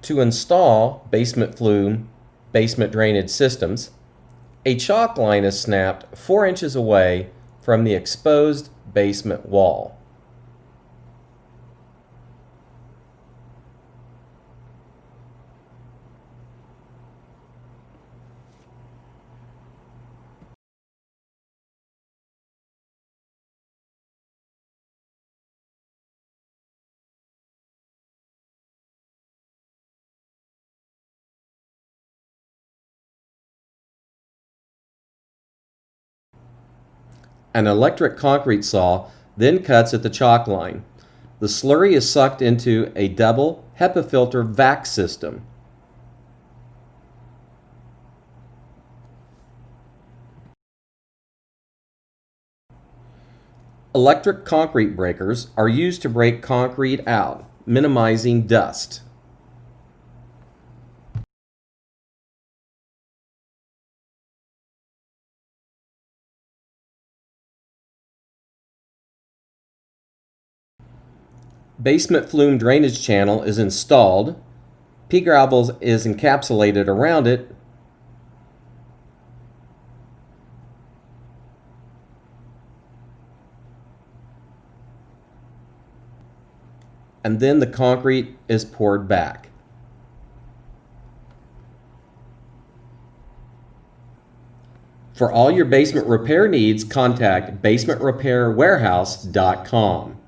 To install basement flume basement drainage systems, a chalk line is snapped 4 inches away from the exposed basement wall. An electric concrete saw then cuts at the chalk line. The slurry is sucked into a double HEPA filter vac system. Electric concrete breakers are used to break concrete out, minimizing dust. Basement flume drainage channel is installed. Pea gravel is encapsulated around it. And then the concrete is poured back. For all your basement repair needs, contact basementrepairwarehouse.com.